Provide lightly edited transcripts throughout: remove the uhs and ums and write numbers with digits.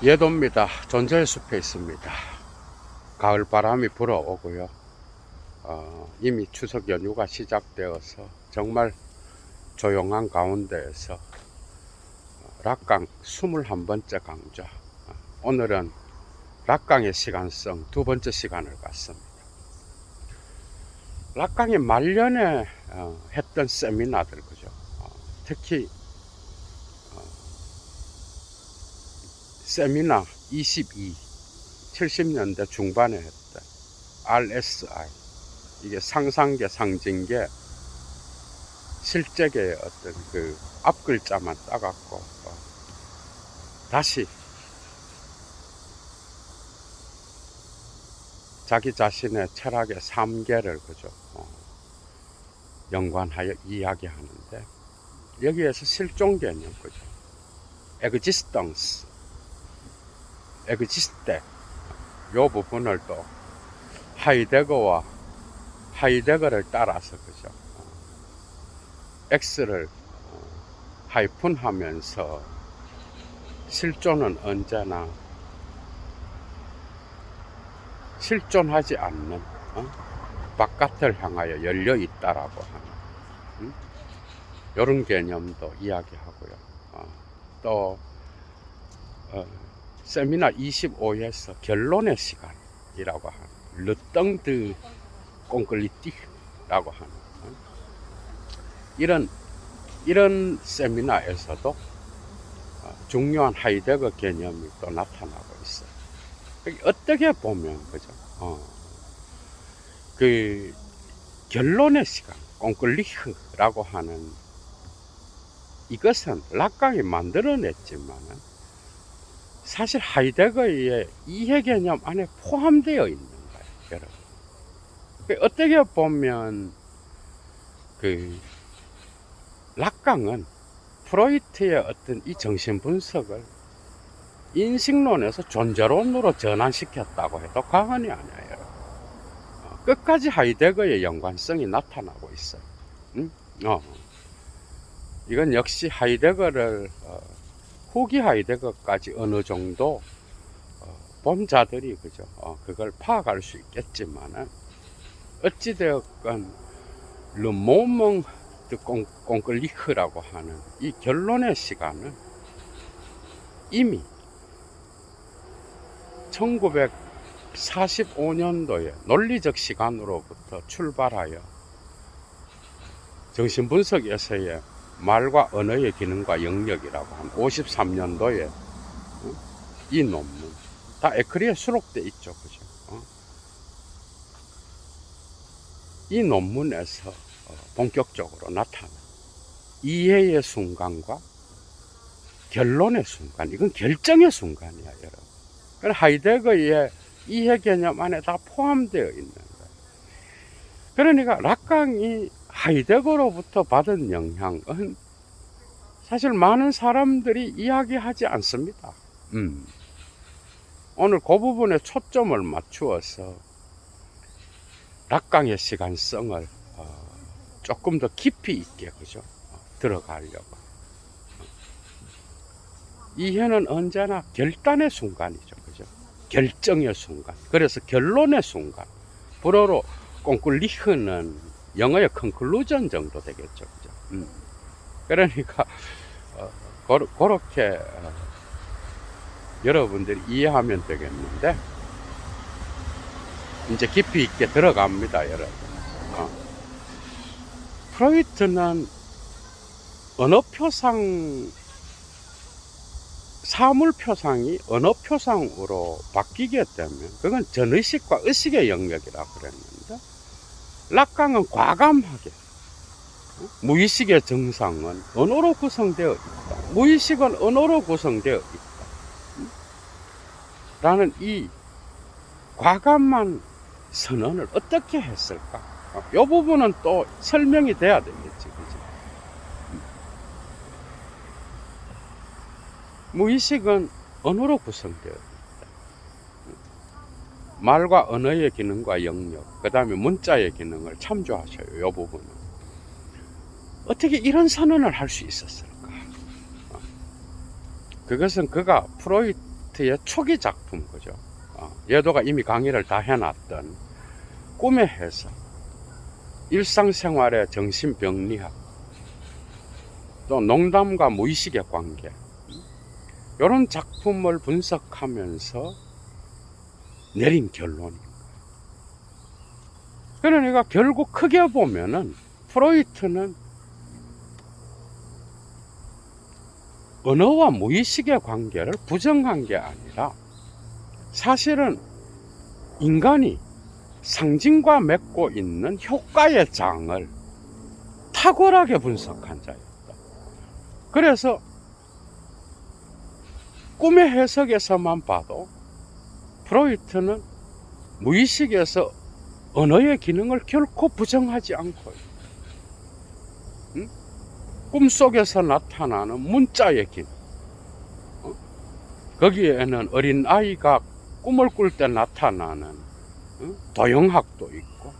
예도입니다. 존재의 숲에 있습니다. 가을 바람이 불어오고요. 이미 추석 연휴가 시작되어서 정말 조용한 가운데에서 락강 21번째 강좌, 오늘은 락강의 시간성 두 번째 시간을 갖습니다. 락강이 말년에 했던 세미나들, 그죠? 특히 세미나 22, 70년대 중반에 했던 RSI, 이게 상상계, 상징계, 실제계의 어떤 그 앞글자만 따갖고 다시 자기 자신의 철학의 3계를, 그죠? 연관하여 이야기하는데, 여기에서 실존 개념, 그죠? existence, existe, 요 부분을 또 하이데거를 따라서, 그죠? X를 하이픈하면서 실존은 언제나 실존하지 않는 바깥을 향하여 열려 있다라고 하는 이런 개념도 이야기하고요. 또 세미나 25에서 결론의 시간이라고 하는 르땅드 꽁클리띠라고 하는 이런 세미나에서도 중요한 하이데거 개념이 또 나타나고 있어요. 어떻게 보면, 그죠? 그 결론의 시간, 꽁클리흐라고 하는 이것은 락강이 만들어냈지만은 사실 하이데거의 이해 개념 안에 포함되어 있는 거예요, 여러분. 어떻게 보면 그 락강은 프로이트의 어떤 이 정신 분석을 인식론에서 존재론으로 전환시켰다고 해도 과언이 아니에요, 여러분. 끝까지 하이데거의 연관성이 나타나고 있어요. 이건 역시 하이데거를 후기 하이데거까지 어느 정도 본 자들이, 그죠? 그걸 파악할 수 있겠지만은 어찌되었건 르모멍 꽁클리흐라고 하는 이 결론의 시간은 이미 1945년도에 논리적 시간으로부터 출발하여 정신분석에서의 말과 언어의 기능과 영역이라고 한 53년도에 이 논문 다 에크리에 수록되어 있죠, 그죠? 이 논문에서 본격적으로 나타난 이해의 순간과 결론의 순간, 이건 결정의 순간이야, 여러분. 하이데거의 이해 개념 안에 다 포함되어 있는 거예요. 그러니까 락강이 하이데거로부터 받은 영향은 사실 많은 사람들이 이야기하지 않습니다. 오늘 그 부분에 초점을 맞추어서 락강의 시간성을 조금 더 깊이 있게, 그죠? 들어가려고. 이해는 언제나 결단의 순간이죠, 그죠? 결정의 순간. 그래서 결론의 순간. 불어로 꽁클리흐는 영어의 컨클루전 정도 되겠죠, 그죠? 그러니까 그렇게 여러분들이 이해하면 되겠는데, 이제 깊이 있게 들어갑니다, 여러분. 프로이트는 언어표상, 사물표상이 언어표상으로 바뀌게 되면 그건 전의식과 의식의 영역이라고 그랬는데, 락강은 과감하게 무의식의 정상은 언어로 구성되어 있다, 무의식은 언어로 구성되어 있다 라는 이 과감한 선언을 어떻게 했을까? 이 부분은 또 설명이 돼야 되겠지, 그죠? 무의식은 언어로 구성되어 있다. 말과 언어의 기능과 영역, 그 다음에 문자의 기능을 참조하셔요, 이 부분은. 어떻게 이런 선언을 할 수 있었을까? 그것은 그가 프로이트의 초기 작품, 그죠? 예도가 이미 강의를 다 해놨던 꿈의 해석, 일상생활의 정신병리학, 또 농담과 무의식의 관계, 이런 작품을 분석하면서 내린 결론입니다. 그러니까 결국 크게 보면은 프로이트는 언어와 무의식의 관계를 부정한 게 아니라 사실은 인간이 상징과 맺고 있는 효과의 장을 탁월하게 분석한 자였다. 그래서 꿈의 해석에서만 봐도 프로이트는 무의식에서 언어의 기능을 결코 부정하지 않고, 꿈속에서 나타나는 문자의 기능, 거기에는 어린 아이가 꿈을 꿀 때 나타나는 도형학도 있고,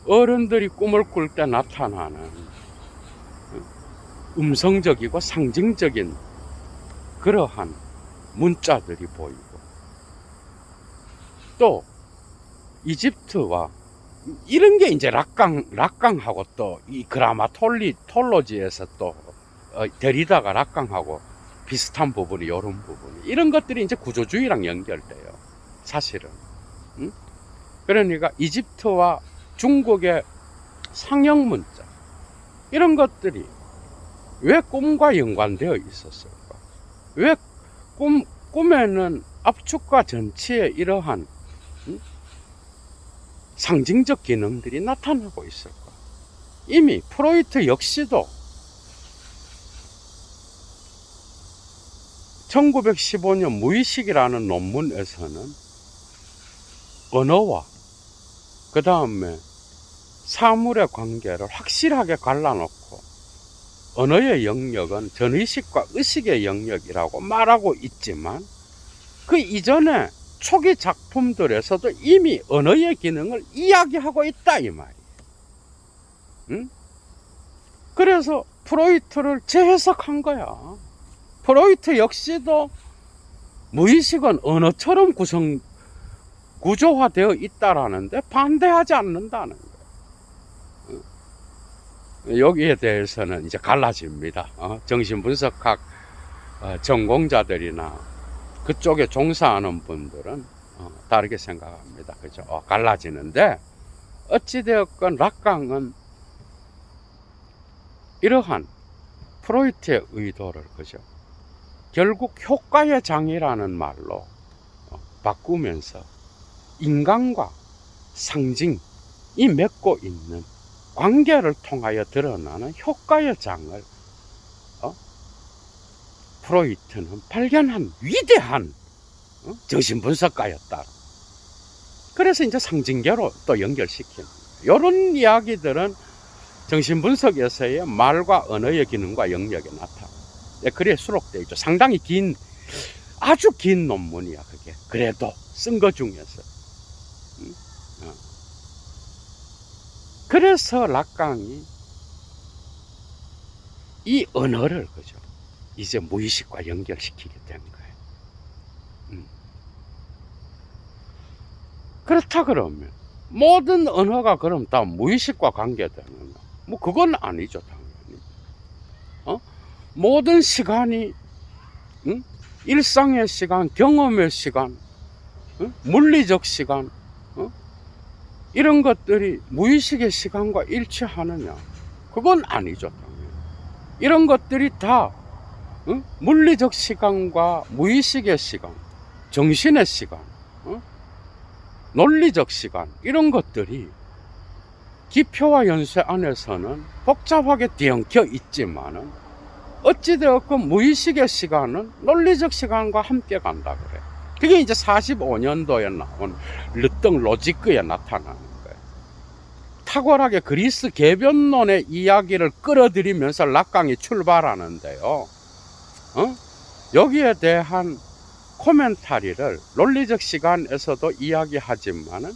어른들이 꿈을 꿀 때 나타나는 음성적이고 상징적인 그러한 문자들이 보이고, 또 이집트와 이런 게 이제 락강하고 또 이 그라마톨로지에서 또 데리다가 락강하고 비슷한 부분이, 이런 부분이, 이런 것들이 이제 구조주의랑 연결돼요, 사실은. 그러니까 이집트와 중국의 상형 문자, 이런 것들이 왜 꿈과 연관되어 있었을까? 왜 꿈에는 압축과 전치의 이러한 상징적 기능들이 나타나고 있을까? 이미 프로이트 역시도 1915년 무의식이라는 논문에서는 언어와 그 다음에 사물의 관계를 확실하게 갈라놓고 언어의 영역은 전의식과 의식의 영역이라고 말하고 있지만, 그 이전에 초기 작품들에서도 이미 언어의 기능을 이야기하고 있다, 이 말이에요. 그래서 프로이트를 재해석한 거야. 프로이트 역시도 무의식은 언어처럼 구조화되어 있다라는데 반대하지 않는다는 거예요. 여기에 대해서는 이제 갈라집니다. 정신분석학 전공자들이나 그쪽에 종사하는 분들은 다르게 생각합니다. 그죠? 갈라지는데, 어찌되었건 락강은 이러한 프로이트의 의도를, 그죠? 결국 효과의 장이라는 말로 바꾸면서 인간과 상징이 맺고 있는 관계를 통하여 드러나는 효과의 장을 프로이트는 발견한 위대한 정신분석가였다. 그래서 이제 상징계로 또 연결시키는, 이런 이야기들은 정신분석에서의 말과 언어의 기능과 영역에 나타나. 그래 수록되어 있죠. 상당히 아주 긴 논문이야, 그게. 그래도 쓴 것 중에서. 그래서 락강이 이 언어를, 그죠, 이제 무의식과 연결시키게 된 거예요. 그렇다 그러면 모든 언어가 그럼 다 무의식과 관계되는, 뭐 그건 아니죠, 당연히. 모든 시간이, 일상의 시간, 경험의 시간, 물리적 시간, 이런 것들이 무의식의 시간과 일치하느냐? 그건 아니죠, 당연히. 이런 것들이 다 물리적 시간과 무의식의 시간, 정신의 시간, 논리적 시간, 이런 것들이 기표와 연쇄 안에서는 복잡하게 띄엄켜 있지만은, 어찌되었건 무의식의 시간은 논리적 시간과 함께 간다 그래. 그게 이제 45년도에 나온 르등 로지크에 나타나는 거예요. 탁월하게 그리스 개변론의 이야기를 끌어들이면서 락강이 출발하는데요. 여기에 대한 코멘타리를 논리적 시간에서도 이야기하지만은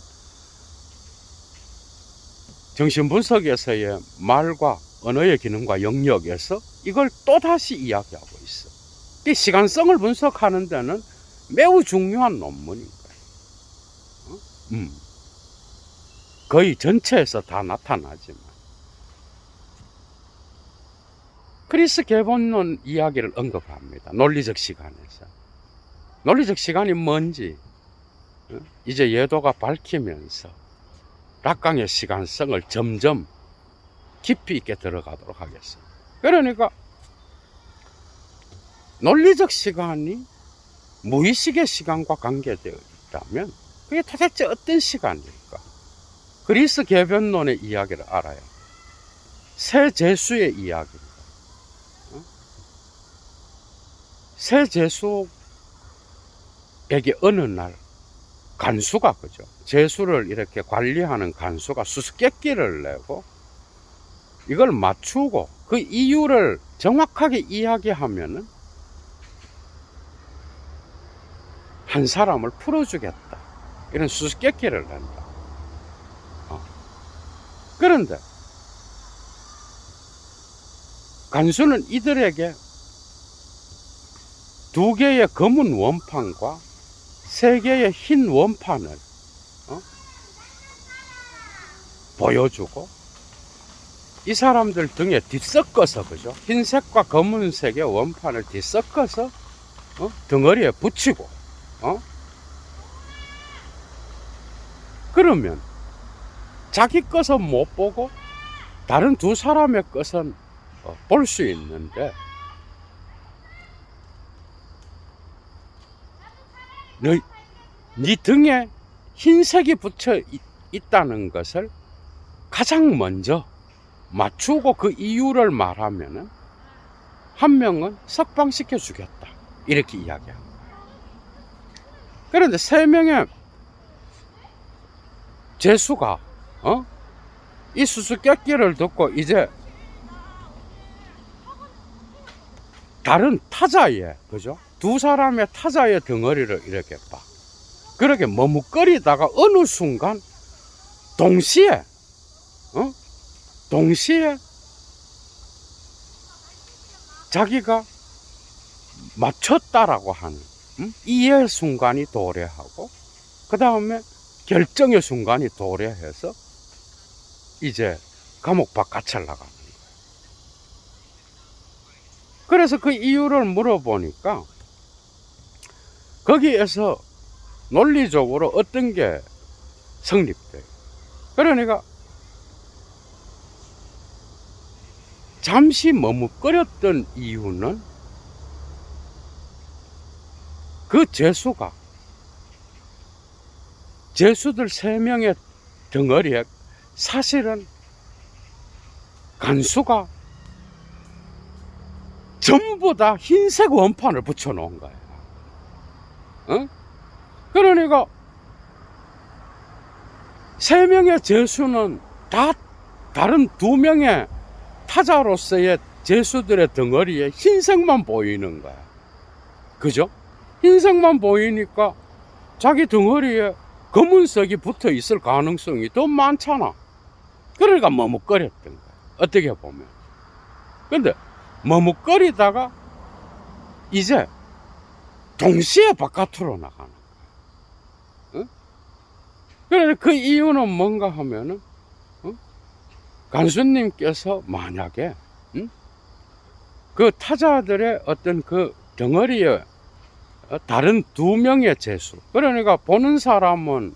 정신분석에서의 말과 언어의 기능과 영역에서 이걸 또다시 이야기하고 있어. 이 시간성을 분석하는 데는 매우 중요한 논문인 거예요. 거의 전체에서 다 나타나지만. 크리스 개본론 이야기를 언급합니다. 논리적 시간에서. 논리적 시간이 뭔지 이제 예도가 밝히면서 락강의 시간성을 점점 깊이 있게 들어가도록 하겠습니다. 그러니까 논리적 시간이 무의식의 시간과 관계되어 있다면 그게 도대체 어떤 시간일까? 그리스 개변론의 이야기를 알아요. 새 제수의 이야기입니다. 새 제수에게 어느 날 간수가, 그죠? 제수를 이렇게 관리하는 간수가 수수께끼를 내고 이걸 맞추고 그 이유를 정확하게 이야기하면은 한 사람을 풀어주겠다. 이런 수수께끼를 낸다. 그런데 간수는 이들에게 2개의 검은 원판과 3개의 흰 원판을 보여주고 이 사람들 등에 뒤섞어서, 그죠? 흰색과 검은색의 원판을 뒤섞어서 덩어리에 붙이고 그러면 자기 것은 못 보고 다른 2 사람의 것은 볼 수 있는데 네 등에 흰색이 붙여 있다는 것을 가장 먼저 맞추고 그 이유를 말하면은 한 명은 석방시켜 주겠다. 이렇게 이야기합니다. 그런데 3명의 제수가 이 수수께끼를 듣고 이제 다른 타자의, 그죠? 2 사람의 타자의 덩어리를 이렇게 봐. 그렇게 머뭇거리다가 어느 순간 동시에 자기가 맞췄다라고 하는 이해의 순간이 도래하고 그 다음에 결정의 순간이 도래해서 이제 감옥 바깥을 나가는 거예요. 그래서 그 이유를 물어보니까 거기에서 논리적으로 어떤 게 성립돼요. 그러니까 잠시 머뭇거렸던 이유는 그 제수가 제수들 3명의 덩어리에 사실은 간수가 전부 다 흰색 원판을 붙여 놓은 거예요. 그러니까 3명의 제수는 다 다른 2명의 타자로서의 제수들의 덩어리에 흰색만 보이는 거야. 그죠? 흰색만 보이니까 자기 덩어리에 검은색이 붙어 있을 가능성이 더 많잖아. 그러니까 머뭇거렸던 거야. 어떻게 보면. 근데 머뭇거리다가 이제 동시에 바깥으로 나가는 거야. 그래서 그 이유는 뭔가 하면은 간수님께서 만약에 그 타자들의 어떤 그 덩어리에 다른 2명의 제수, 그러니까 보는 사람은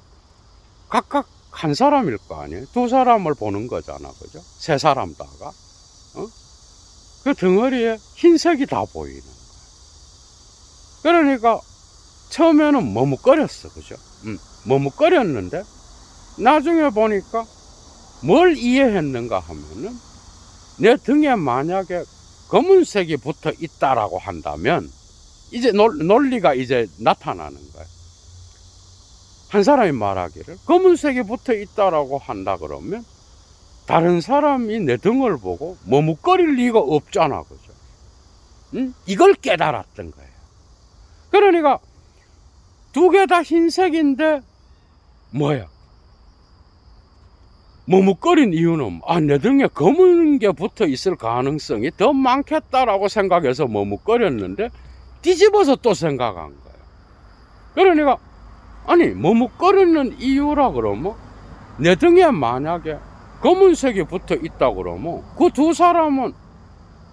각각 한 사람일 거 아니에요. 2 사람을 보는 거잖아, 그죠? 3 사람 다가 그 덩어리에 흰색이 다 보이는 거야. 그러니까 처음에는 머뭇거렸어, 그죠? 머뭇거렸는데 나중에 보니까 뭘 이해했는가 하면은 내 등에 만약에 검은색이 붙어 있다라고 한다면 이제 논리가 이제 나타나는 거예요. 한 사람이 말하기를 검은색이 붙어 있다라고 한다 그러면 다른 사람이 내 등을 보고 머뭇거릴 리가 없잖아, 그죠? 이걸 깨달았던 거예요. 그러니까 2개 다 흰색인데 뭐야? 머뭇거린 이유는 내 등에 검은 게 붙어 있을 가능성이 더 많겠다라고 생각해서 머뭇거렸는데 뒤집어서 또 생각한 거예요. 그러니까 아니 머뭇거리는 이유라 그러면 내 등에 만약에 검은색이 붙어 있다 그러면 그 두 사람은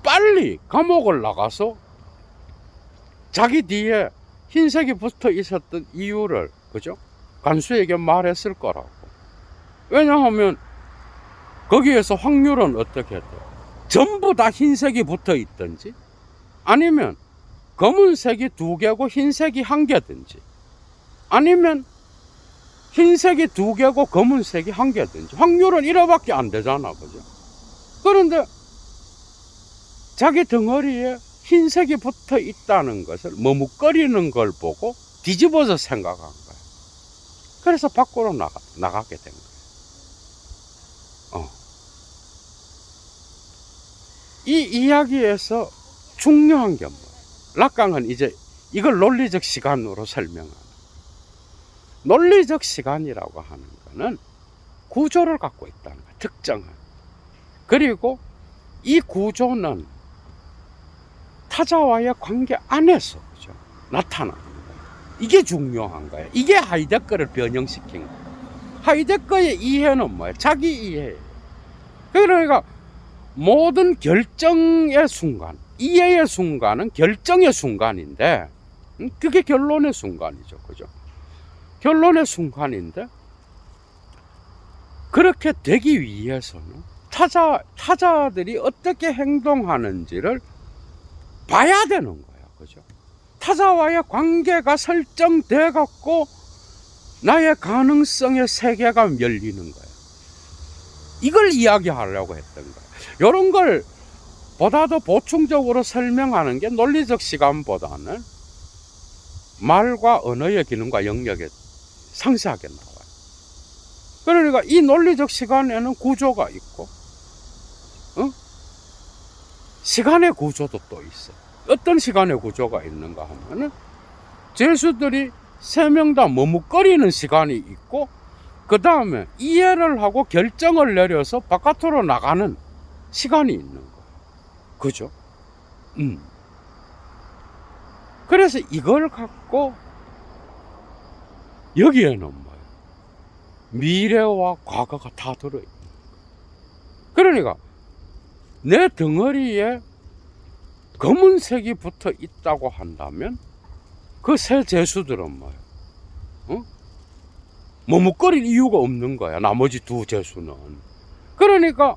빨리 감옥을 나가서 자기 뒤에 흰색이 붙어 있었던 이유를, 그죠? 간수에게 말했을 거라고. 왜냐하면 거기에서 확률은 어떻게 돼요? 전부 다 흰색이 붙어 있든지 아니면 검은색이 2개고 흰색이 1개든지 아니면 흰색이 2개고 검은색이 1개든지 확률은 1호밖에 안 되잖아, 그죠? 그런데 자기 덩어리에 흰색이 붙어 있다는 것을 머뭇거리는 걸 보고 뒤집어서 생각한 거야. 그래서 밖으로 나가게 된 거야. 이 이야기에서 중요한 게 뭐야? 락강은 이제 이걸 논리적 시간으로 설명하는. 논리적 시간이라고 하는 거는 구조를 갖고 있다는 거야. 특정한. 그리고 이 구조는 타자와의 관계 안에서, 그죠? 나타나는 거야. 이게 중요한 거야. 이게 하이데거를 변형시킨 거야. 하이데거의 이해는 뭐야? 자기 이해. 그러니까 모든 결정의 순간, 이해의 순간은 결정의 순간인데 그게 결론의 순간이죠, 그죠? 결론의 순간인데 그렇게 되기 위해서는 타자들이 어떻게 행동하는지를 봐야 되는 거야, 그죠? 타자와의 관계가 설정돼 갖고 나의 가능성의 세계가 열리는 거야. 이걸 이야기하려고 했던 거야. 이런 걸 보다 더 보충적으로 설명하는 게 논리적 시간보다는 말과 언어의 기능과 영역에 상세하게 나와요. 그러니까 이 논리적 시간에는 구조가 있고, 시간의 구조도 또 있어. 어떤 시간의 구조가 있는가 하면은 죄수들이 3명 다 머뭇거리는 시간이 있고, 그 다음에 이해를 하고 결정을 내려서 바깥으로 나가는 시간이 있는 거예요. 그죠? 그래서 이걸 갖고 여기에는 뭐예요? 미래와 과거가 다 들어있는 거예요. 그러니까 내 덩어리에 검은색이 붙어 있다고 한다면 그 세 죄수들은 뭐예요? 머뭇거릴 이유가 없는 거야. 나머지 2 죄수는. 그러니까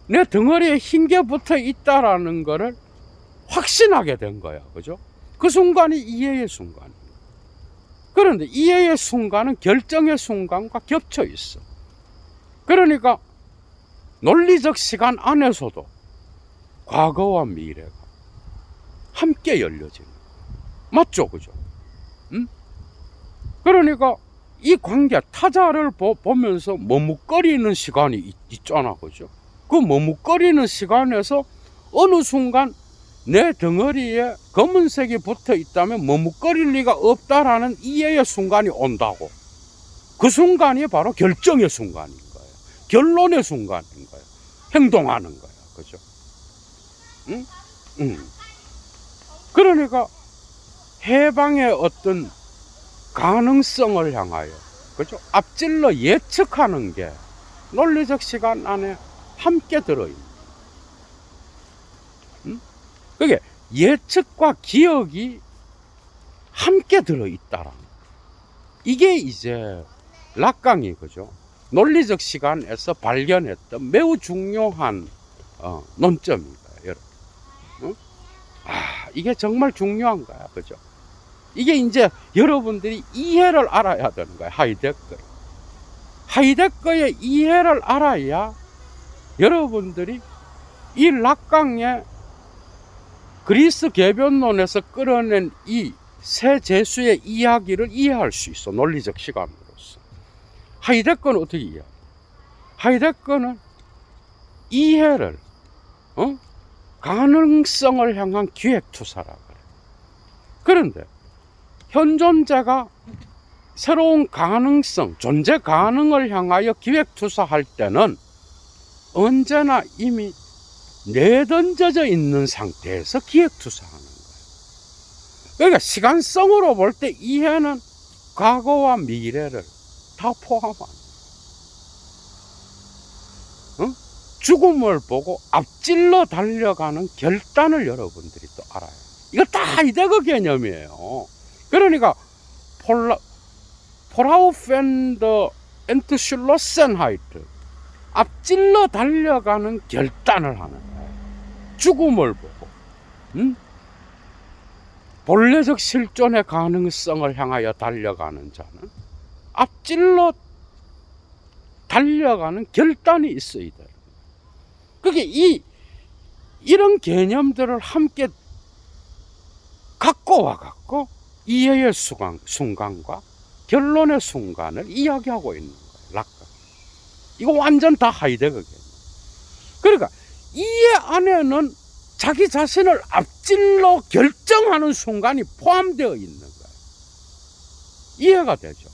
내 덩어리에 흰 게 붙어 있다라는 거를 확신하게 된 거야. 그죠? 그 순간이 이해의 순간. 그런데 이해의 순간은 결정의 순간과 겹쳐 있어. 그러니까 논리적 시간 안에서도 과거와 미래가 함께 열려지는 거야. 맞죠? 그죠? 그러니까 이 관계, 타자를 보면서 머뭇거리는 시간이 있잖아. 그죠? 그 머뭇거리는 시간에서 어느 순간 내 덩어리에 검은색이 붙어 있다면 머뭇거릴 리가 없다라는 이해의 순간이 온다고. 그 순간이 바로 결정의 순간인 거예요. 결론의 순간인 거예요. 행동하는 거예요. 그죠? 그러니까 해방의 어떤 가능성을 향하여, 그죠? 앞질러 예측하는 게 논리적 시간 안에 함께 들어있는. 그게 예측과 기억이 함께 들어있다라는. 이게 이제 락강이, 그죠? 논리적 시간에서 발견했던 매우 중요한 논점인 거예요, 여러분. 이게 정말 중요한 거야, 그죠? 이게 이제 여러분들이 이해를 알아야 되는 거야, 하이데거. 하이데거의 이해를 알아야 여러분들이 이 락강의 그리스 개변론에서 끌어낸 이 세 죄수의 이야기를 이해할 수 있어, 논리적 시간으로서. 하이데거는 어떻게 이해해? 하이데거는 이해를 가능성을 향한 기획투사라 그래. 그런데 현존재가 새로운 가능성, 존재 가능을 향하여 기획투사할 때는 언제나 이미 내던져져 있는 상태에서 기획투사하는 거예요. 그러니까 시간성으로 볼 때 이해는 과거와 미래를 다 포함한, 죽음을 보고 앞질러 달려가는 결단을 여러분들이 또 알아요. 이거 다 하이데거 개념이에요. 그러니까 포라우펜더 엔트슐로센하이트, 앞질러 달려가는 결단을 하는 거예요. 죽음을 보고, 본래적 실존의 가능성을 향하여 달려가는 자는 앞질러 달려가는 결단이 있어야 돼요. 그게 이런 개념들을 함께 갖고 와갖고 이해의 순간과 결론의 순간을 이야기하고 있는 거예요. 락강. 이거 완전 다 하이데거 개념. 그러니까 이해 안에는 자기 자신을 앞질러 결정하는 순간이 포함되어 있는 거예요. 이해가 되죠?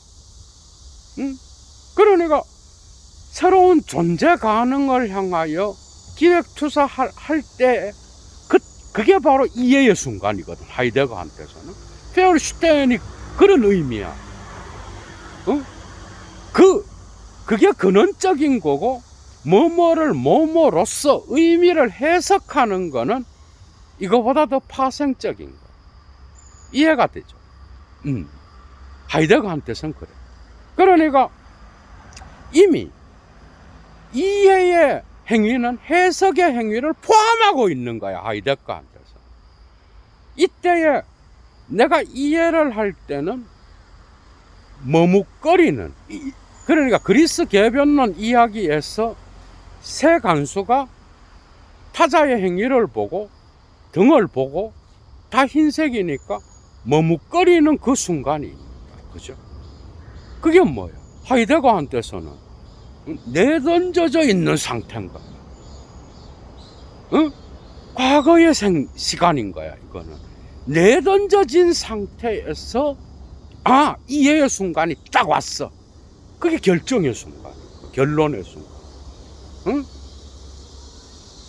그러니까 새로운 존재 가능을 향하여 기획투사할 때 그게 바로 이해의 순간이거든. 하이데거한테서는. 페어슈테인이 그런 의미야. 그게 근원적인 거고, 뭐뭐를 뭐뭐로서 의미를 해석하는 거는 이거보다 더 파생적인 거. 이해가 되죠? 하이데거한테서는 그래. 그러니까 이미 이해의 행위는 해석의 행위를 포함하고 있는 거야, 하이데거한테서. 이때에 내가 이해를 할 때는 머뭇거리는, 그러니까 그리스 개변론 이야기에서 세 간수가 타자의 행위를 보고 등을 보고 다 흰색이니까 머뭇거리는 그 순간이, 그죠? 그게 뭐예요? 하이데거한테서는 내던져져 있는 상태인 거야. 과거의 시간인 거야, 이거는. 내던져진 상태에서 이해의 순간이 딱 왔어. 그게 결정의 순간, 결론의 순간.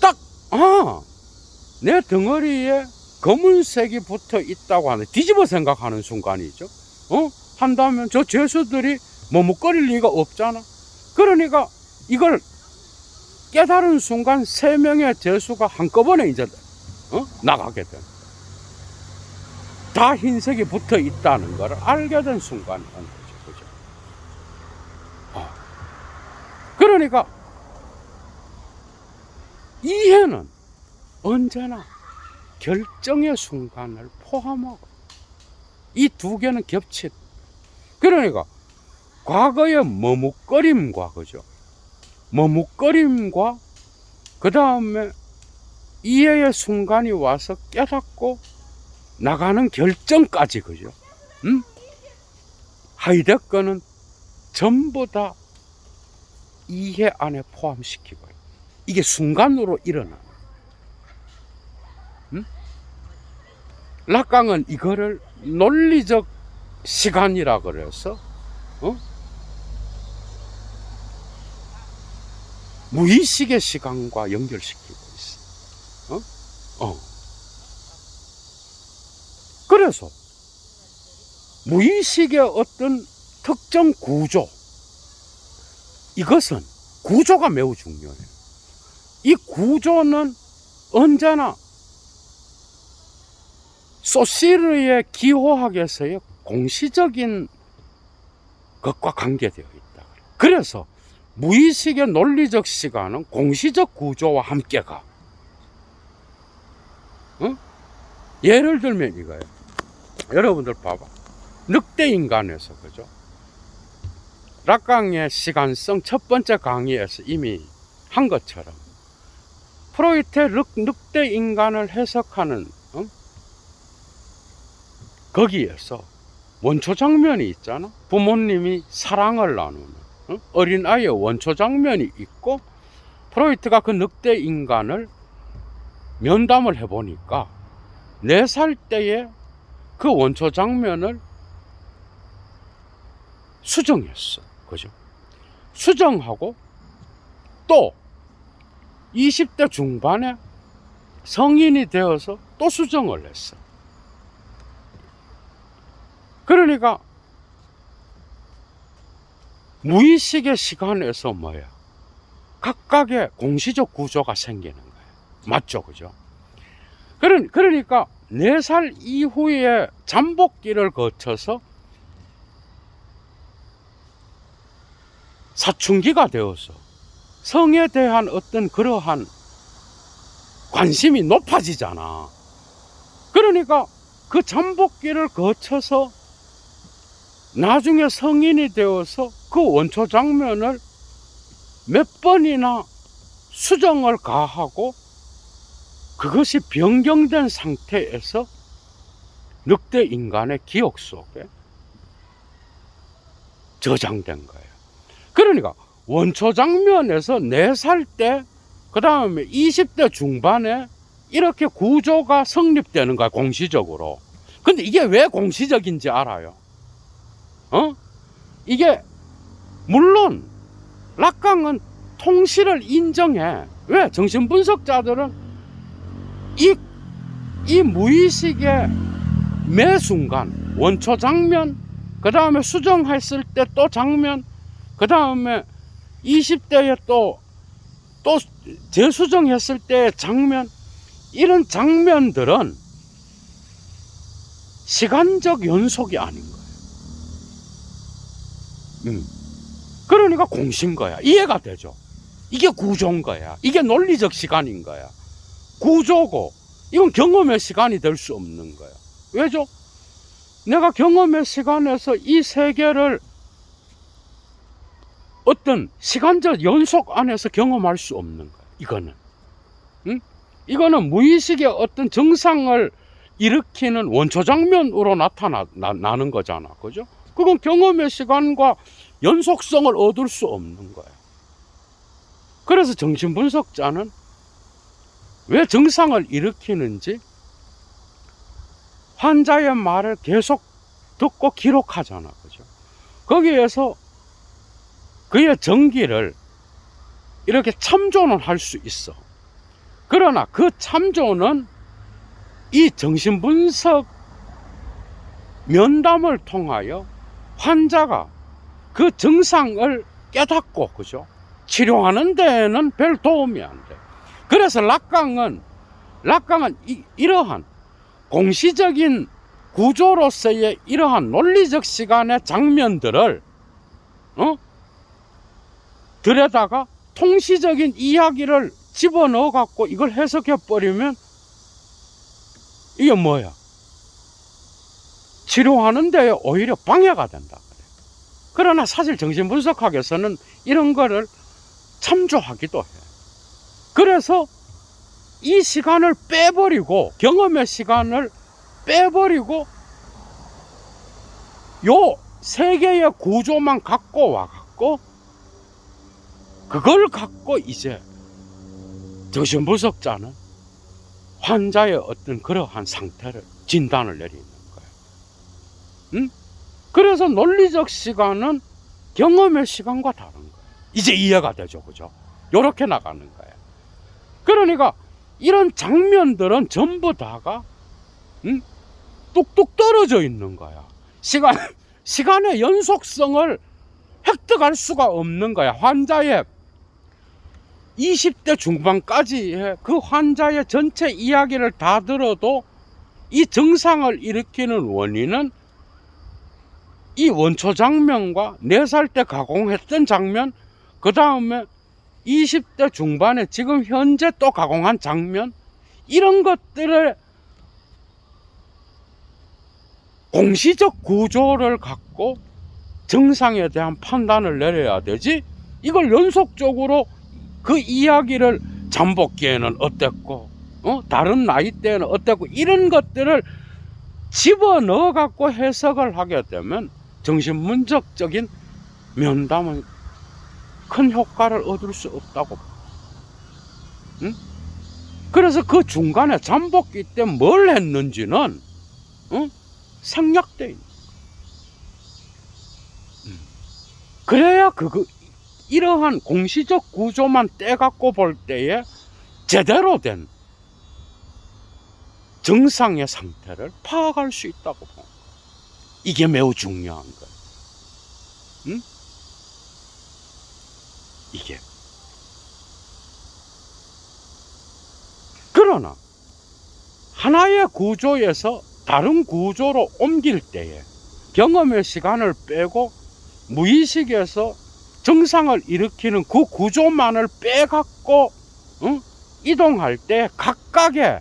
딱, 내 덩어리에 검은색이 붙어 있다고 하는, 뒤집어 생각하는 순간이죠. 한다면 저 죄수들이 머뭇거릴 리가 없잖아. 그러니까 이걸 깨달은 순간 세 명의 죄수가 한꺼번에 이제 나가게 된, 다 흰색이 붙어 있다는 걸 알게 된 순간인 거죠. 그죠? 그러니까 이해는 언제나 결정의 순간을 포함하고, 이 두 개는 겹친. 그러니까 과거의 머뭇거림과, 그죠? 머뭇거림과 그 다음에 이해의 순간이 와서 깨닫고 나가는 결정까지, 그죠? 하이데거는 전부 다 이해 안에 포함시키고, 이게 순간으로 일어나는. 락강은 이거를 논리적 시간이라 그래서 무의식의 시간과 연결시키고 있어. 그래서 무의식의 어떤 특정 구조, 이것은 구조가 매우 중요해요. 이 구조는 언제나 소시르의 기호학에서의 공시적인 것과 관계되어 있다. 그래서 무의식의 논리적 시간은 공시적 구조와 함께 가. 예를 들면 이거예요. 여러분들 봐봐. 늑대인간에서, 그죠? 락강의 시간성 첫 번째 강의에서 이미 한 것처럼 프로이트의 늑대인간을 해석하는 거기에서 원초 장면이 있잖아. 부모님이 사랑을 나누는 어린아이의 원초 장면이 있고, 프로이트가 그 늑대 인간을 면담을 해보니까 4살 때에 그 원초 장면을 수정했어. 그죠? 수정하고 또 20대 중반에 성인이 되어서 또 수정을 했어. 그러니까 무의식의 시간에서 뭐야? 각각의 공시적 구조가 생기는 거예요. 맞죠? 그죠? 그러니까 4살 이후에 잠복기를 거쳐서 사춘기가 되어서 성에 대한 어떤 그러한 관심이 높아지잖아. 그러니까 그 잠복기를 거쳐서 나중에 성인이 되어서 그 원초 장면을 몇 번이나 수정을 가하고 그것이 변경된 상태에서 늑대 인간의 기억 속에 저장된 거예요. 그러니까 원초 장면에서 4살 때, 그 다음에 20대 중반에 이렇게 구조가 성립되는 거야, 공시적으로. 근데 이게 왜 공시적인지 알아요? 이게 물론 락강은 통시를 인정해. 왜? 정신분석자들은 이 무의식의 매 순간 원초 장면, 그 다음에 수정했을 때 또 장면, 그 다음에 20대에 또 재수정했을 때 장면, 이런 장면들은 시간적 연속이 아닌 거예요. 그러니까 공신 거야. 이해가 되죠? 이게 구조인 거야. 이게 논리적 시간인 거야. 구조고, 이건 경험의 시간이 될 수 없는 거야. 왜죠? 내가 경험의 시간에서 이 세계를 어떤 시간적 연속 안에서 경험할 수 없는 거야. 이거는. 이거는 무의식의 어떤 정상을 일으키는 원초 장면으로 나타나는 거잖아. 그죠? 그건 경험의 시간과 연속성을 얻을 수 없는 거야. 그래서 정신분석자는 왜 정상을 일으키는지 환자의 말을 계속 듣고 기록하잖아. 그죠? 거기에서 그의 전기를 이렇게 참조는 할 수 있어. 그러나 그 참조는 이 정신분석 면담을 통하여 환자가 그 정상을 깨닫고, 그죠? 치료하는 데에는 별 도움이 안 돼. 그래서 락강은 이러한 공시적인 구조로서의 이러한 논리적 시간의 장면들을 들여다가 통시적인 이야기를 집어넣어 갖고 이걸 해석해 버리면 이게 뭐야? 치료하는 데 오히려 방해가 된다. 그러나 사실 정신분석학에서는 이런 거를 참조하기도 해. 그래서 이 시간을 빼버리고, 경험의 시간을 빼버리고 요 세계의 구조만 갖고 와갖고 그걸 갖고 이제 정신분석자는 환자의 어떤 그러한 상태를 진단을 내리는 거예요. 그래서 논리적 시간은 경험의 시간과 다른 거예요. 이제 이해가 되죠, 그죠? 요렇게 나가는 거예요. 그러니까 이런 장면들은 전부 다가 뚝뚝 떨어져 있는 거야. 시간의 연속성을 획득할 수가 없는 거야. 환자의 20대 중반까지의 그 환자의 전체 이야기를 다 들어도 이 정상을 일으키는 원인은 이 원초 장면과 4살 때 가공했던 장면, 그 다음에 20대 중반에 지금 현재 또 가공한 장면, 이런 것들을 공시적 구조를 갖고 정상에 대한 판단을 내려야 되지, 이걸 연속적으로 그 이야기를 잠복기에는 어땠고 다른 나이대에는 어땠고 이런 것들을 집어넣어 갖고 해석을 하게 되면 정신분석적인 면담은 큰 효과를 얻을 수 없다고. 그래서 그 중간에 잠복기 때 뭘 했는지는 생략돼 있는. 그래야 이러한 공시적 구조만 떼갖고 볼 때에 제대로 된 정상의 상태를 파악할 수 있다고 봅니다. 이게 매우 중요한 거예요. 응? 이게. 그러나 하나의 구조에서 다른 구조로 옮길 때에 경험의 시간을 빼고 무의식에서 정상을 일으키는 그 구조만을 빼갖고 이동할 때 각각의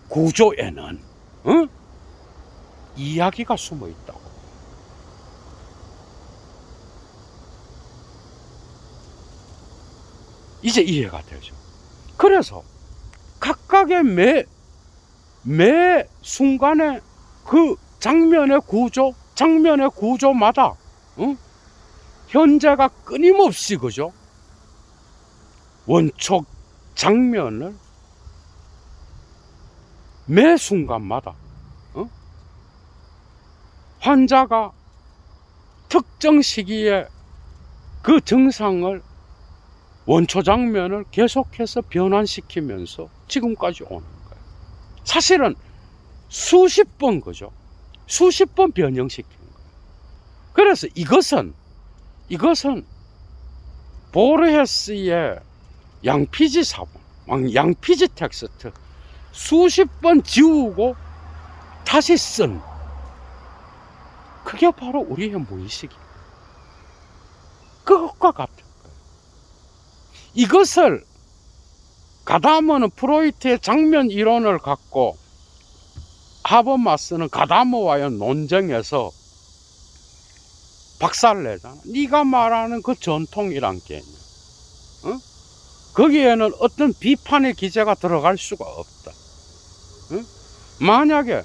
구조에는 이야기가 숨어 있다고. 이제 이해가 되죠. 그래서 각각의 매 순간의 그 장면의 구조마다 현재가 끊임없이 그죠? 원초 장면을 매 순간마다 환자가 특정 시기에 그 증상을 원초 장면을 계속해서 변환시키면서 지금까지 오는 거예요. 사실은 수십 번 그죠? 수십 번 변형시키는 거예요. 그래서 이것은 보르헤스의 양피지 사본, 양피지 텍스트 수십 번 지우고 다시 쓴 그게 바로 우리의 무의식이에요. 그것과 같은 거예요. 이것을 가다머는 프로이트의 장면 이론을 갖고 하버마스는 가다머와의 논쟁에서 박살내잖아. 네가 말하는 그 전통이란 게 거기에는 어떤 비판의 기제가 들어갈 수가 없다. 만약에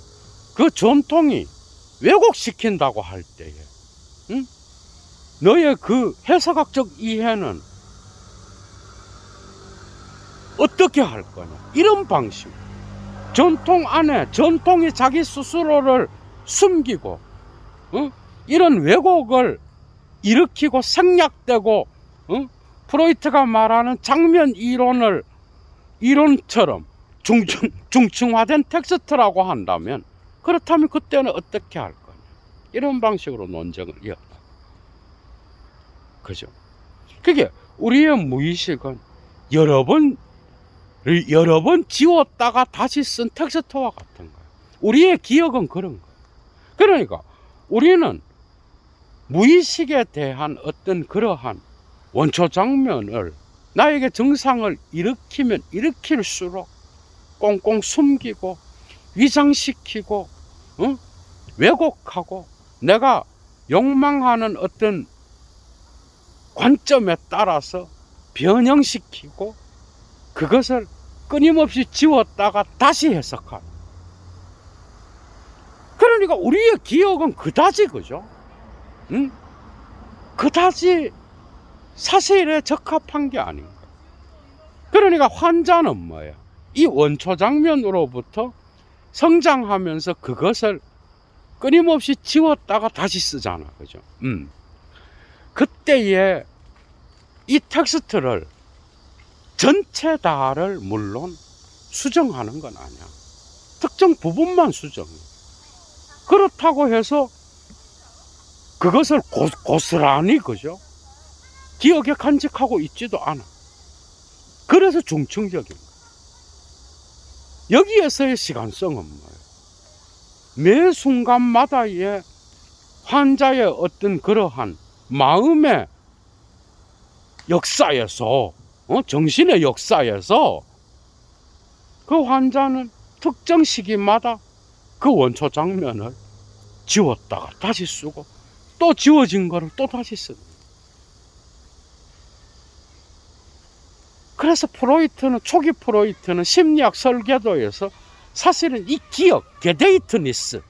그 전통이 왜곡시킨다고 할 때에 너의 그 해석학적 이해는 어떻게 할 거냐. 이런 방식. 전통 안에 전통이 자기 스스로를 숨기고 이런 왜곡을 일으키고 생략되고 프로이트가 말하는 장면 이론처럼 중층화된 텍스트라고 한다면 그렇다면 그때는 어떻게 할 거냐. 이런 방식으로 논쟁을 이었다. 그죠? 그게 우리의 무의식은 여러 번 지웠다가 다시 쓴 텍스트와 같은 거예요. 우리의 기억은 그런 거예요. 그러니까 우리는 무의식에 대한 어떤 그러한 원초 장면을 나에게 증상을 일으키면 일으킬수록 꽁꽁 숨기고 위장시키고 왜곡하고 내가 욕망하는 어떤 관점에 따라서 변형시키고 그것을 끊임없이 지웠다가 다시 해석하는. 그러니까 우리의 기억은 그다지 그죠? 그다지 사실에 적합한 게 아닌가. 그러니까 환자는 뭐야? 이 원초 장면으로부터 성장하면서 그것을 끊임없이 지웠다가 다시 쓰잖아. 그죠? 그때에 이 텍스트를 전체 다를 물론 수정하는 건 아니야. 특정 부분만 수정해. 그렇다고 해서 그것을 고스란히 그죠? 기억에 간직하고 있지도 않아. 그래서 중층적인 거야. 여기에서의 시간성은 뭐예요? 매 순간마다의 환자의 어떤 그러한 마음의 역사에서 정신의 역사에서 그 환자는 특정 시기마다 그 원초 장면을 지웠다가 다시 쓰고 또 지워진 거를 또 다시 쓰고. 그래서 초기 프로이트는 심리학 설계도에서 사실은 이 기억, 게데이트니스,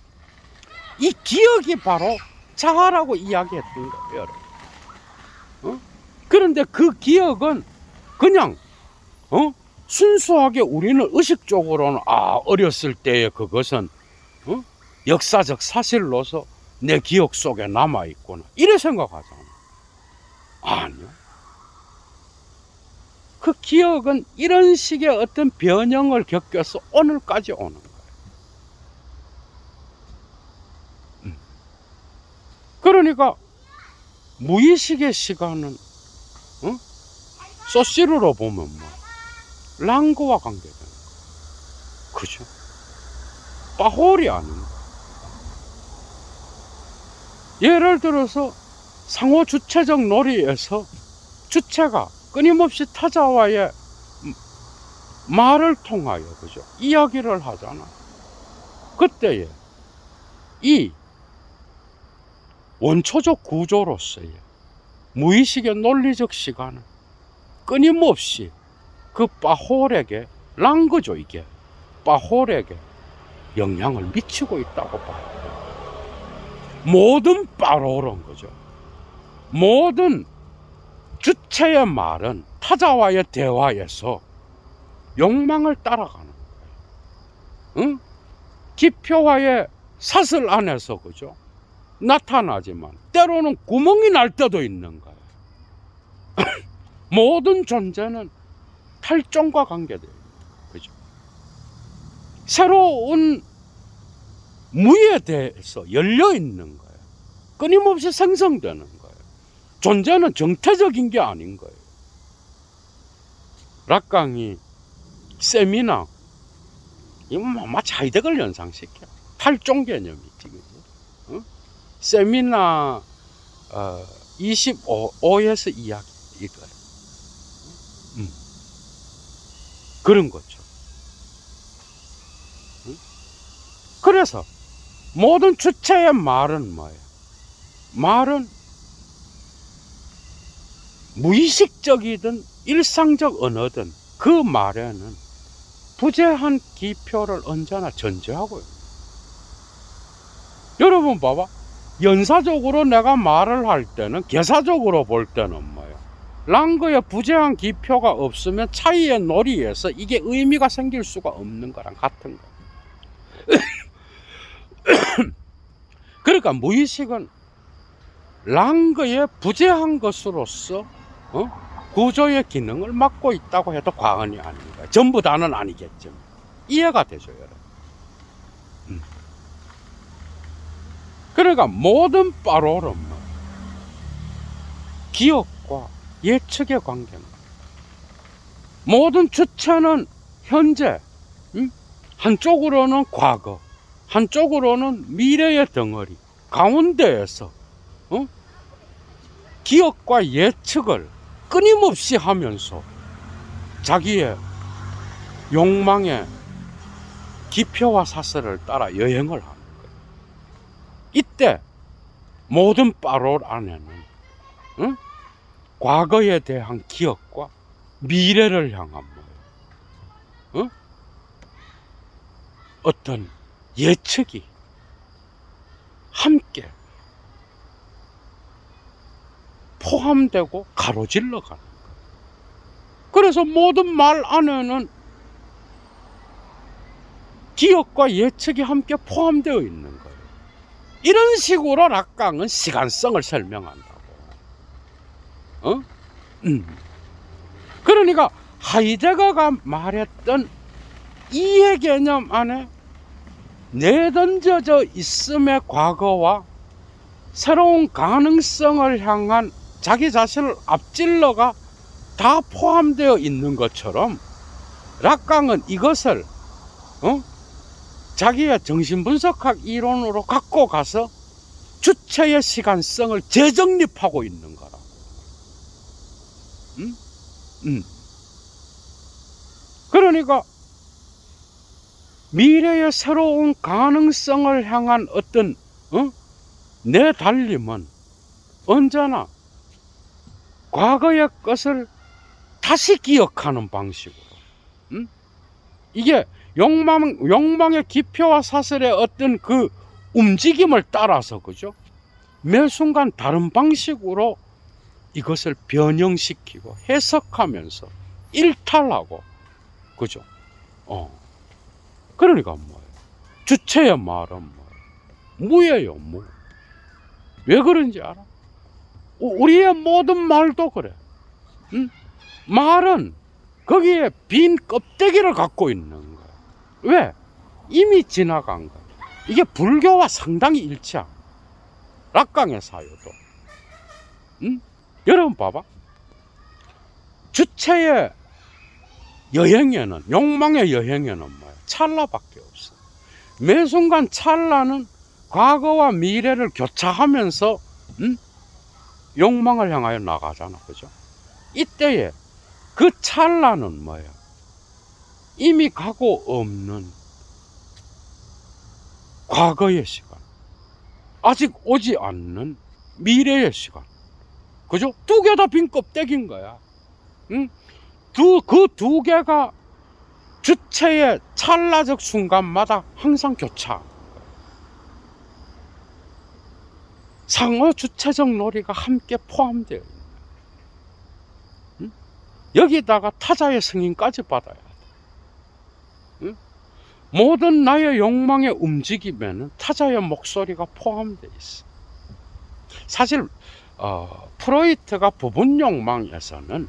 이 기억이 바로 자아라고 이야기했던 거예요. 그런데 그 기억은 그냥 순수하게 우리는 의식적으로는 어렸을 때의 그것은 역사적 사실로서 내 기억 속에 남아있구나 이래 생각하잖아. 아니요. 그 기억은 이런 식의 어떤 변형을 겪어서 오늘까지 오는 거예요. 그러니까 무의식의 시간은 소시르로 보면 뭐 랑그와 관계되는 거예요. 그죠? 빠홀이 아닌가. 예를 들어서 상호 주체적 놀이에서 주체가 끊임없이 타자와의 말을 통하여, 그죠? 이야기를 하잖아. 그때에 이 원초적 구조로서의 무의식의 논리적 시간은 끊임없이 그 빠홀에게, 랑그죠, 이게. 빠홀에게 영향을 미치고 있다고 봐요. 모든 빠홀은, 그죠? 모든 주체의 말은 타자와의 대화에서 욕망을 따라가는 거예요. 응? 기표와의 사슬 안에서, 그죠? 나타나지만 때로는 구멍이 날 때도 있는 거예요. 모든 존재는 탈종과 관계돼요. 그죠? 새로운 무에 대해서 열려 있는 거예요. 끊임없이 생성되는 거예요. 존재는 정태적인 게 아닌 거예요. 락강이 세미나, 이건 마치 하이데거를 연상시켜. 탈종 개념이지, 그죠? 세미나 25에서 이야기 이거예요. 그런 거죠. 그래서 모든 주체의 말은 뭐예요? 말은 무의식적이든 일상적 언어든 그 말에는 부재한 기표를 언제나 전제하고 있어요. 여러분 봐봐. 연사적으로 내가 말을 할 때는, 개사적으로 볼 때는 뭐예요? 랑그의 부재한 기표가 없으면 차이의 놀이에서 이게 의미가 생길 수가 없는 거랑 같은 거예요. 그러니까 무의식은 랑그의 부재한 것으로서 구조의 기능을 맡고 있다고 해도 과언이 아닌 거예요. 전부 다는 아니겠지만 이해가 되죠, 여러분. 그러니까 모든 빠롤은 기억과 예측의 관계입니다. 모든 주체는 현재, 한쪽으로는 과거, 한쪽으로는 미래의 덩어리 가운데에서 기억과 예측을 끊임없이 하면서 자기의 욕망의 기표와 사슬을 따라 여행을 합니다. 이때 모든 빠롤 안에는 과거에 대한 기억과 미래를 향한 어떤 예측이 함께 포함되고 가로질러 가는 거예요. 그래서 모든 말 안에는 기억과 예측이 함께 포함되어 있는 거예요. 이런 식으로 락강은 시간성을 설명한다고. 그러니까 하이데거가 말했던 이해 개념 안에 내던져져 있음의 과거와 새로운 가능성을 향한 자기 자신을 앞질러가 다 포함되어 있는 것처럼 락강은 이것을 자기의 정신분석학 이론으로 갖고 가서 주체의 시간성을 재정립하고 있는 거라고. 그러니까 미래의 새로운 가능성을 향한 어떤 내 달림은 언제나 과거의 것을 다시 기억하는 방식으로, 이게 욕망의 기표와 사슬의 어떤 그 움직임을 따라서, 그죠? 매 순간 다른 방식으로 이것을 변형시키고 해석하면서 일탈하고, 그죠? 그러니까 뭐예요? 주체의 말은 뭐예요? 무예요, 무. 왜 그런지 알아? 우리의 모든 말도 그래. 말은 거기에 빈 껍데기를 갖고 있는 거야. 왜? 이미 지나간 거야. 이게 불교와 상당히 일치야. 락강의 사유도. 응? 여러분 봐봐. 주체의 여행에는, 욕망의 여행에는 뭐야? 찰나밖에 없어. 매 순간 찰나는 과거와 미래를 교차하면서 욕망을 향하여 나가잖아. 그죠? 이때에 그 찰나는 뭐야? 이미 가고 없는 과거의 시간, 아직 오지 않는 미래의 시간. 그죠? 두 개 다 빈 껍데기인 거야. 응? 그 두 개가 주체의 찰나적 순간마다 항상 교차. 상호 주체적 놀이가 함께 포함되어 있는. 응? 여기다가 타자의 승인까지 받아야 돼. 응? 모든 나의 욕망의 움직임에는 타자의 목소리가 포함되어 있어. 사실 프로이트가 부분 욕망에서는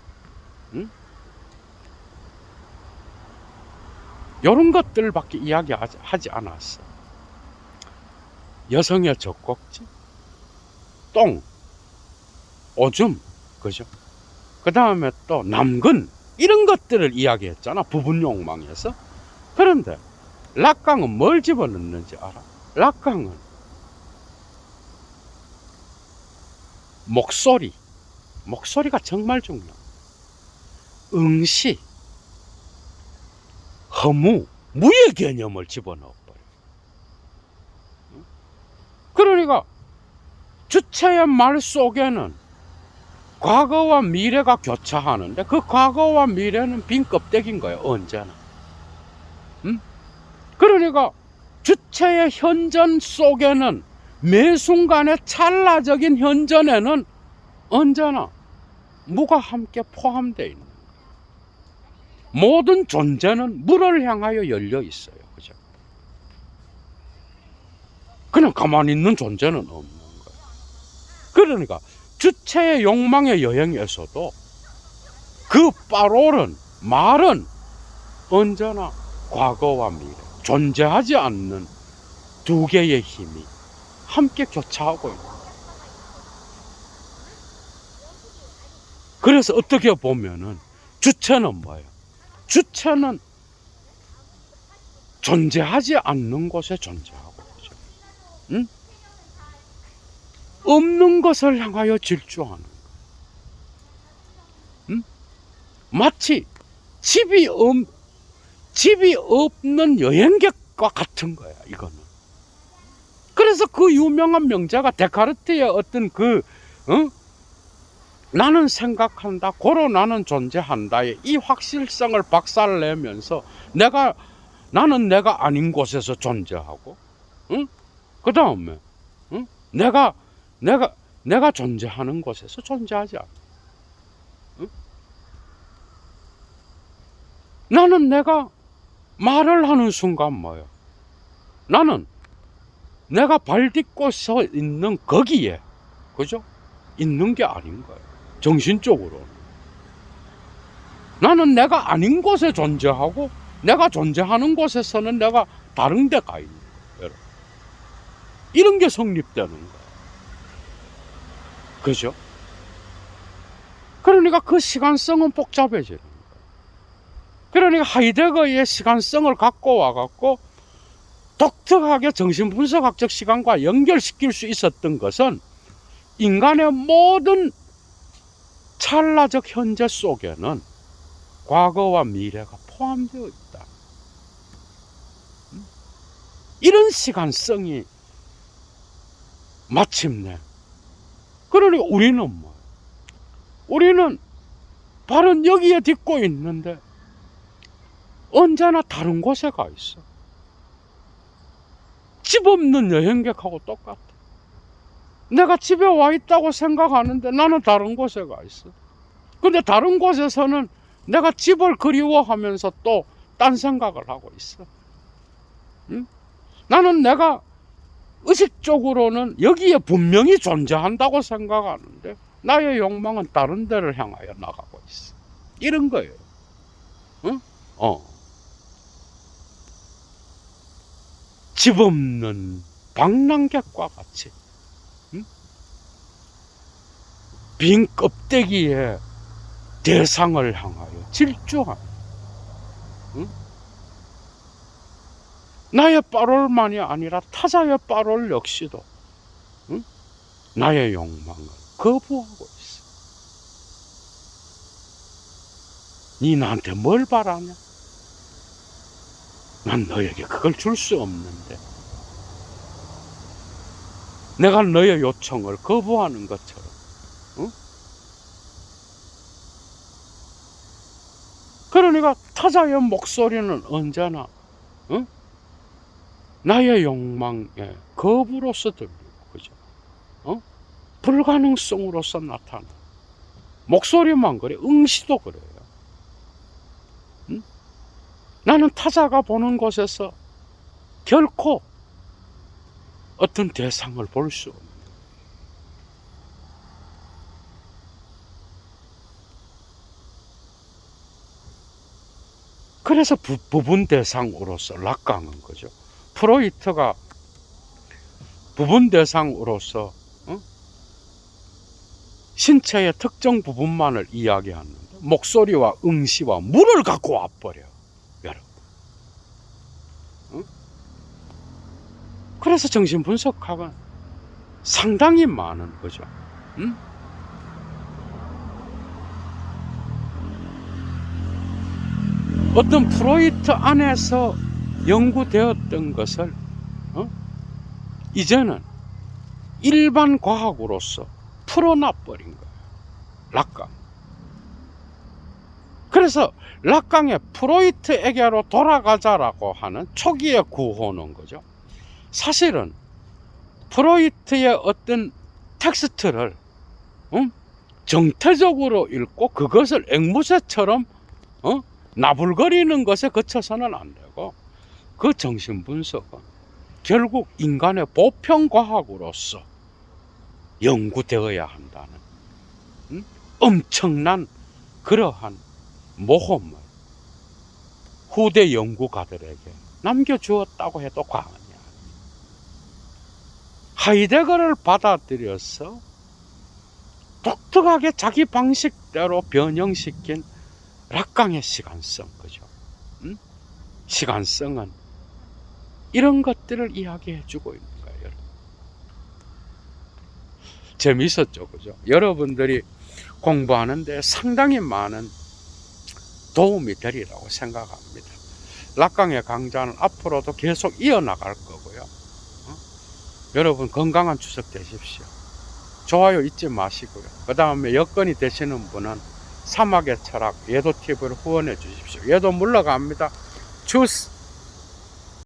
이런 것들밖에 이야기하지 않았어. 여성의 젖꼭지, 똥, 오줌, 그죠? 그 다음에 또 남근, 이런 것들을 이야기했잖아, 부분 욕망에서. 그런데 락강은 뭘 집어넣는지 알아? 락강은 목소리가 정말 중요해. 응시, 허무, 무의 개념을 집어넣어버려. 그러니까 주체의 말 속에는 과거와 미래가 교차하는데 그 과거와 미래는 빈 껍데기인 거예요, 언제나. 그러니까 주체의 현전 속에는, 매 순간의 찰나적인 현전에는 언제나 무가 함께 포함되어 있는 거예요. 모든 존재는 무를 향하여 열려 있어요. 그죠? 그냥 가만히 있는 존재는 없는 거예요. 그러니까 주체의 욕망의 여행에서도 그 빠롤은, 말은 언제나 과거와 미래, 존재하지 않는 두 개의 힘이 함께 교차하고 있는 거예요. 그래서 어떻게 보면은 주체는 뭐예요? 주체는 존재하지 않는 곳에 존재하고, 그죠? 응? 없는 것을 향하여 질주하는 거예요. 응? 마치 집이 없는 여행객과 같은 거야, 이거는. 그래서 그 유명한 명자가 데카르트의 어떤 나는 생각한다, 고로 나는 존재한다의 이 확실성을 박살내면서 나는 내가 아닌 곳에서 존재하고, 응? 그 다음에 내가 존재하는 곳에서 존재하지 않아. 응? 나는 내가 말을 하는 순간 뭐예요? 나는 내가 발 딛고 서 있는 거기에, 그죠? 있는 게 아닌 거예요. 정신적으로. 나는 내가 아닌 곳에 존재하고, 내가 존재하는 곳에서는 내가 다른 데 가 있는 거예요. 이런 게 성립되는 거예요. 그죠? 그러니까 그 시간성은 복잡해지는 거예요. 그러니까 하이데거의 시간성을 갖고 와갖고 독특하게 정신분석학적 시간과 연결시킬 수 있었던 것은 인간의 모든 찰나적 현재 속에는 과거와 미래가 포함되어 있다. 이런 시간성이 마침내, 그러니 우리는 뭐, 우리는 발은 여기에 딛고 있는데 언제나 다른 곳에 가 있어. 집 없는 여행객하고 똑같아. 내가 집에 와 있다고 생각하는데 나는 다른 곳에 가 있어. 근데 다른 곳에서는 내가 집을 그리워하면서 또 딴 생각을 하고 있어. 응? 나는 내가 의식적으로는 여기에 분명히 존재한다고 생각하는데 나의 욕망은 다른 데를 향하여 나가고 있어. 이런 거예요. 응? 집 없는 방랑객과 같이, 응? 빈 껍데기에 대상을 향하여 질주한, 응? 나의 빠롤만이 아니라 타자의 빠롤 역시도, 응? 나의 욕망을 거부하고 있어. 니 나한테 뭘 바라냐? 난 너에게 그걸 줄 수 없는데, 내가 너의 요청을 거부하는 것처럼, 응? 그러니까 타자의 목소리는 언제나, 응? 나의 욕망에 거부로서 들리고, 그죠? 불가능성으로서 나타나. 목소리만 그래, 응시도 그래요. 응? 나는 타자가 보는 곳에서 결코 어떤 대상을 볼 수 없는. 그래서 부분 대상으로서 락강은 거죠. 프로이트가 부분 대상으로서 신체의 특정 부분만을 이야기하는데 목소리와 응시와 물을 갖고 와버려요, 여러분. 그래서 정신분석학은 상당히 많은 거죠. 어떤 프로이트 안에서 연구되었던 것을 이제는 일반 과학으로서 풀어놔버린 거예요, 락강. 그래서 락강의 프로이트에게로 돌아가자라고 하는 초기의 구호는 거죠. 사실은 프로이트의 어떤 텍스트를 정태적으로 읽고 그것을 앵무새처럼 나불거리는 것에 그쳐서는 안 되고, 그 정신분석은 결국 인간의 보편과학으로서 연구되어야 한다는 엄청난 그러한 모험을 후대 연구가들에게 남겨주었다고 해도 과언이 아닙니다. 하이데거를 받아들여서 독특하게 자기 방식대로 변형시킨 락강의 시간성, 그죠? 시간성은 이런 것들을 이야기해주고 있는 거예요, 여러분. 재미있었죠, 그죠? 여러분들이 공부하는데 상당히 많은 도움이 되리라고 생각합니다. 락강의 강좌는 앞으로도 계속 이어나갈 거고요. 여러분 건강한 추석 되십시오. 좋아요 잊지 마시고요. 그 다음에 여건이 되시는 분은 사막의 철학 예도TV를 후원해 주십시오. 예도 물러갑니다. 주스.